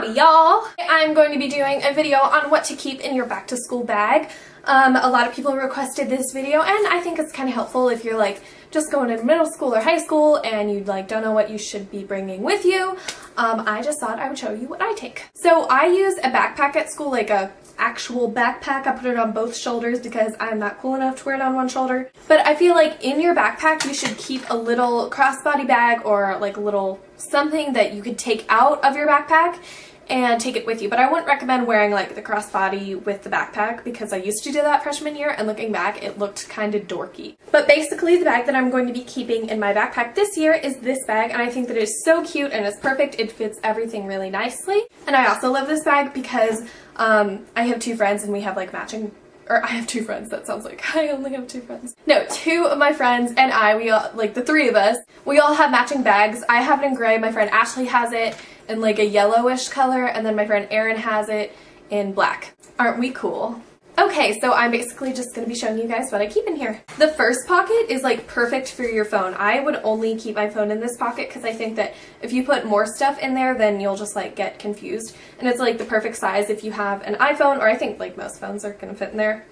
Howdy y'all! I'm going to be doing a video on what to keep in your back to school bag. A lot of people requested this video and I think it's kind of helpful if you're like just going to middle school or high school and you like don't know what you should be bringing with you. I just thought I would show you what I take. So I use a backpack at school, like a actual backpack. I put it on both shoulders because I'm not cool enough to wear it on one shoulder. But I feel like in your backpack you should keep a little crossbody bag or like a little something that you could take out of your backpack and take it with you. But I wouldn't recommend wearing like the crossbody with the backpack because I used to do that freshman year and looking back it looked kind of dorky. But basically the bag that I'm going to be keeping in my backpack this year is this bag, and I think that it is so cute and it's perfect. It fits everything really nicely. And I also love this bag because I have two friends and we have like matching, or I have two friends, that sounds like I only have two friends. No, two of my friends and I, we all, like the three of us, we all have matching bags. I have it in gray, my friend Ashley has it in like a yellowish color, and then my friend Erin has it in black. Aren't we cool? Okay, so I'm basically just going to be showing you guys what I keep in here. The first pocket is like perfect for your phone. I would only keep my phone in this pocket because I think that if you put more stuff in there then you'll just like get confused. And it's like the perfect size if you have an iPhone, or I think like most phones are going to fit in there.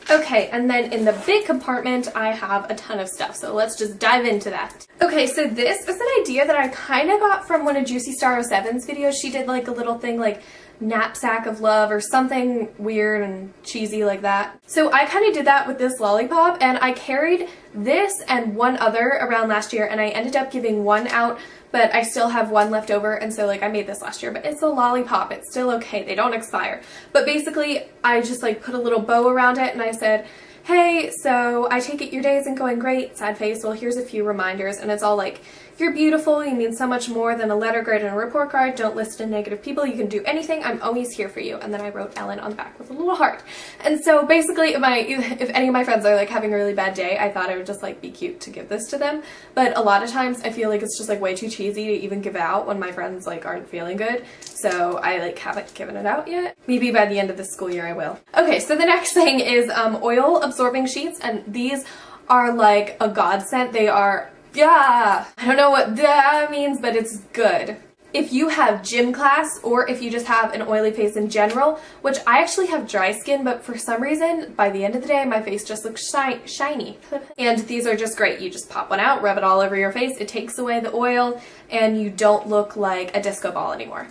Okay, and then in the big compartment, I have a ton of stuff, so let's just dive into that. Okay, so this is an idea that I kind of got from one of Juicy Star 07's videos. She did like a little thing like knapsack of love or something weird and cheesy like that. So I kind of did that with this lollipop, and I carried this and one other around last year, and I ended up giving one out, but I still have one left over, and so like I made this last year, but it's a lollipop. It's still okay. They don't expire. But basically, I just like put a little bow around it and I said, hey, so I take it your day isn't going great, sad face. Well, here's a few reminders, and it's all like, you're beautiful, you mean so much more than a letter grade and a report card, don't listen to negative people, you can do anything, I'm always here for you. And then I wrote Ellen on the back with a little heart. And so basically if any of my friends are like having a really bad day, I thought I would just like be cute to give this to them. But a lot of times I feel like it's just like way too cheesy to even give out when my friends like aren't feeling good. So I like haven't given it out yet. Maybe by the end of the school year I will. Okay, so the next thing is oil absorbing sheets, and these are like a godsend. They are, yeah, I don't know what that means, but it's good. If you have gym class, or if you just have an oily face in general, which I actually have dry skin, but for some reason, by the end of the day, my face just looks shiny. And these are just great. You just pop one out, rub it all over your face, it takes away the oil, and you don't look like a disco ball anymore.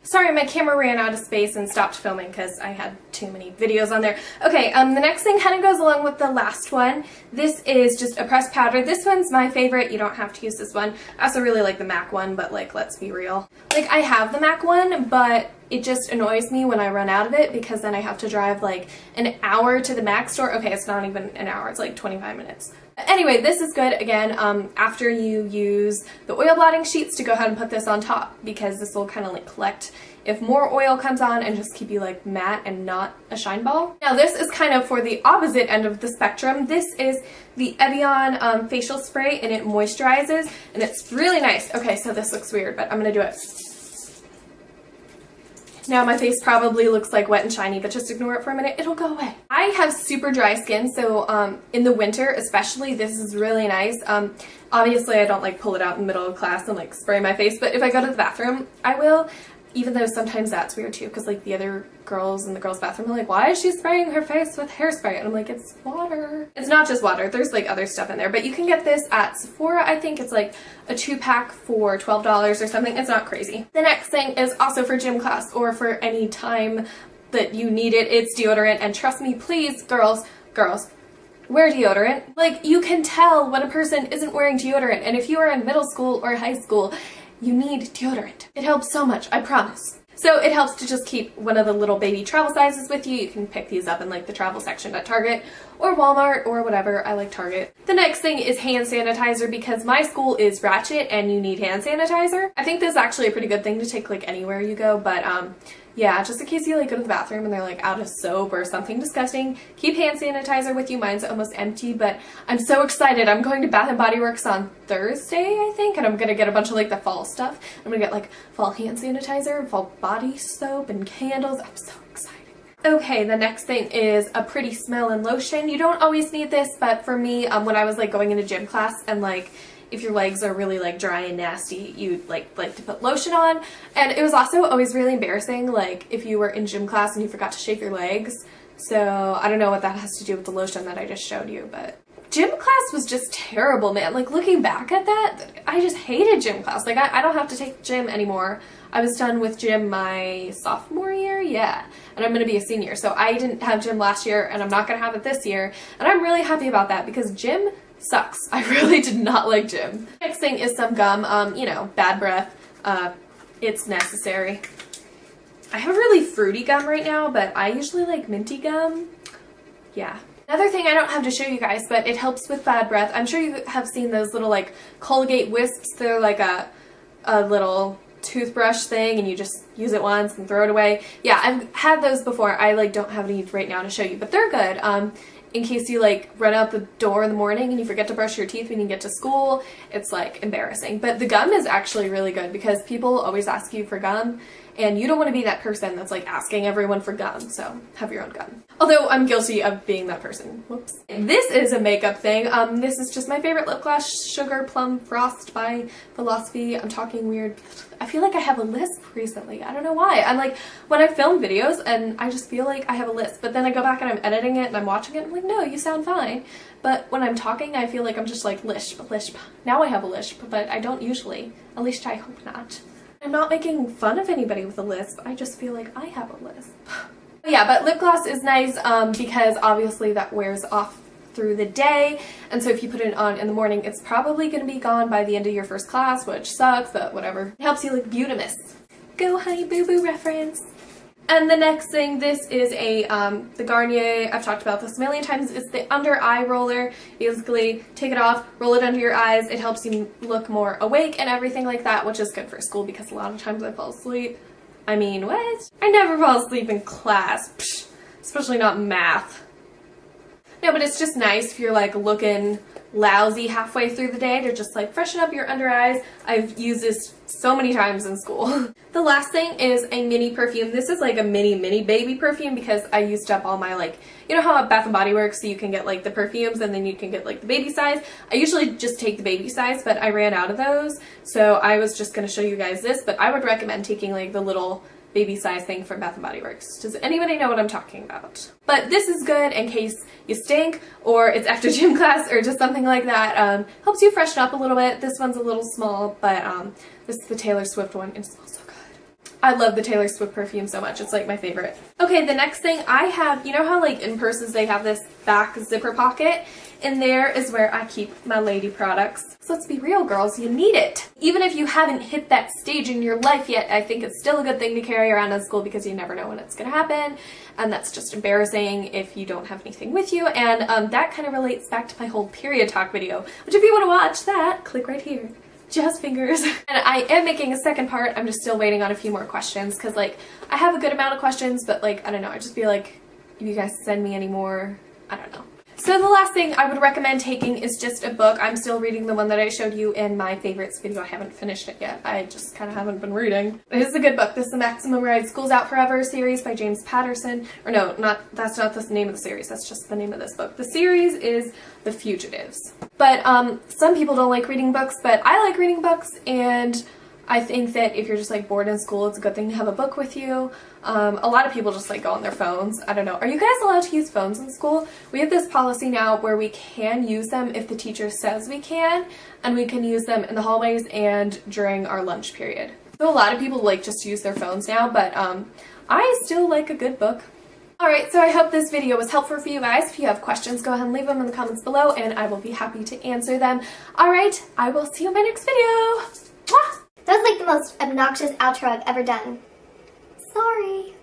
Sorry, my camera ran out of space and stopped filming because I had too many videos on there. Okay, the next thing kind of goes along with the last one. This is just a pressed powder. This one's my favorite. You don't have to use this one. I also really like the MAC one, but like, let's be real. Like, I have the MAC one, but it just annoys me when I run out of it because then I have to drive like an hour to the MAC store. Okay, it's not even an hour. It's like 25 minutes. Anyway, this is good, again, after you use the oil blotting sheets, to go ahead and put this on top because this will kind of like collect if more oil comes on and just keep you like matte and not a shine ball. Now this is kind of for the opposite end of the spectrum. This is the Evian facial spray, and it moisturizes and it's really nice. Okay, so this looks weird, but I'm gonna do it. Now my face probably looks like wet and shiny, but just ignore it for a minute, it'll go away. I have super dry skin, so in the winter especially, this is really nice. Obviously I don't like pull it out in the middle of class and like spray my face, but if I go to the bathroom, I will. Even though sometimes that's weird too, because like the other girls in the girls' bathroom are like, why is she spraying her face with hairspray? And I'm like, it's water. It's not just water, there's like other stuff in there, but you can get this at Sephora. I think it's like a 2-pack for $12 or something. It's not crazy. The next thing is also for gym class or for any time that you need it. It's deodorant, and trust me, please, girls, wear deodorant. Like, you can tell when a person isn't wearing deodorant, and if you are in middle school or high school, you need deodorant. It helps so much, I promise. So it helps to just keep one of the little baby travel sizes with you. You can pick these up in like the travel section at Target or Walmart or whatever. I like Target. The next thing is hand sanitizer, because my school is ratchet and you need hand sanitizer. I think this is actually a pretty good thing to take like anywhere you go, but yeah, just in case you like go to the bathroom and they're like out of soap or something disgusting, keep hand sanitizer with you. Mine's almost empty, but I'm so excited. I'm going to Bath & Body Works on Thursday, I think, and I'm gonna get a bunch of like the fall stuff. I'm gonna get like fall hand sanitizer, fall body soap, and candles. I'm so excited. Okay, the next thing is a pretty smell and lotion. You don't always need this, but for me, when I was like going into gym class and like if your legs are really like dry and nasty, you'd like to put lotion on. And it was also always really embarrassing, like if you were in gym class and you forgot to shave your legs. So I don't know what that has to do with the lotion that I just showed you, but gym class was just terrible, man. Like looking back at that, I just hated gym class. Like I don't have to take gym anymore. I was done with gym my sophomore year, yeah, and I'm gonna be a senior. So I didn't have gym last year and I'm not gonna have it this year. And I'm really happy about that because gym sucks. I really did not like gym. Next thing is some gum, you know, bad breath. It's necessary. I have a really fruity gum right now, but I usually like minty gum. Yeah. Another thing I don't have to show you guys, but it helps with bad breath. I'm sure you have seen those little like Colgate wisps. They're like a little toothbrush thing and you just use it once and throw it away. Yeah, I've had those before. I like don't have any right now to show you, but they're good. In case you like run out the door in the morning and you forget to brush your teeth when you get to school, it's like embarrassing. But the gum is actually really good because people always ask you for gum and you don't want to be that person that's like asking everyone for gum, so have your own gum. Although I'm guilty of being that person. Whoops. This is a makeup thing. This is just my favorite lip gloss, Sugar Plum Frost by Philosophy. I'm talking weird. I feel like I have a lisp recently. I don't know why. I'm like, when I film videos and I just feel like I have a lisp, but then I go back and I'm editing it and I'm watching it and I'm like, no, you sound fine. But when I'm talking, I feel like I'm just like lisp, lisp. Now I have a lisp, but I don't usually. At least I hope not. I'm not making fun of anybody with a lisp. I just feel like I have a lisp. Yeah, but lip gloss is nice because obviously that wears off through the day, and so if you put it on in the morning, it's probably going to be gone by the end of your first class, which sucks, but whatever. It helps you look beautimous. Go Honey Boo Boo reference. And the next thing, this is a the Garnier, I've talked about this a million times, it's the under eye roller. Basically, take it off, roll it under your eyes, it helps you look more awake and everything like that, which is good for school because a lot of times I fall asleep. I mean, what? I never fall asleep in class, psh, especially not math. No, but it's just nice if you're like looking lousy halfway through the day to just like freshen up your under eyes. I've used this so many times in school. The last thing is a mini perfume. This is like a mini baby perfume because I used up all my like, you know how at Bath & Body Works so you can get like the perfumes and then you can get like the baby size. I usually just take the baby size, but I ran out of those. So I was just going to show you guys this, but I would recommend taking like the little baby size thing from Bath & Body Works. Does anybody know what I'm talking about? But this is good in case you stink or it's after gym class or just something like that. Helps you freshen up a little bit. This one's a little small, but this is the Taylor Swift one. It smells so good. I love the Taylor Swift perfume so much. It's like my favorite. Okay, the next thing I have, you know how like in purses they have this back zipper pocket? In there is where I keep my lady products. So let's be real, girls, you need it. Even if you haven't hit that stage in your life yet, I think it's still a good thing to carry around in school because you never know when it's gonna happen. And that's just embarrassing if you don't have anything with you. And that kind of relates back to my whole period talk video, which if you wanna watch that, click right here. Just fingers. And I am making a second part. I'm just still waiting on a few more questions because like I have a good amount of questions, but like, I don't know, I just feel like if you guys send me any more, I don't know. So the last thing I would recommend taking is just a book. I'm still reading the one that I showed you in my favorites video. I haven't finished it yet. I just kind of haven't been reading. It is a good book. This is the Maximum Ride School's Out Forever series by James Patterson. Or no, that's not the name of the series. That's just the name of this book. The series is The Fugitives. But some people don't like reading books, but I like reading books, and I think that if you're just like bored in school, it's a good thing to have a book with you. A lot of people just like go on their phones. I don't know. Are you guys allowed to use phones in school? We have this policy now where we can use them if the teacher says we can, and we can use them in the hallways and during our lunch period. So a lot of people like just use their phones now, but I still like a good book. Alright, so I hope this video was helpful for you guys. If you have questions, go ahead and leave them in the comments below, and I will be happy to answer them. Alright, I will see you in my next video. Mwah! That was like the most obnoxious outro I've ever done. Sorry.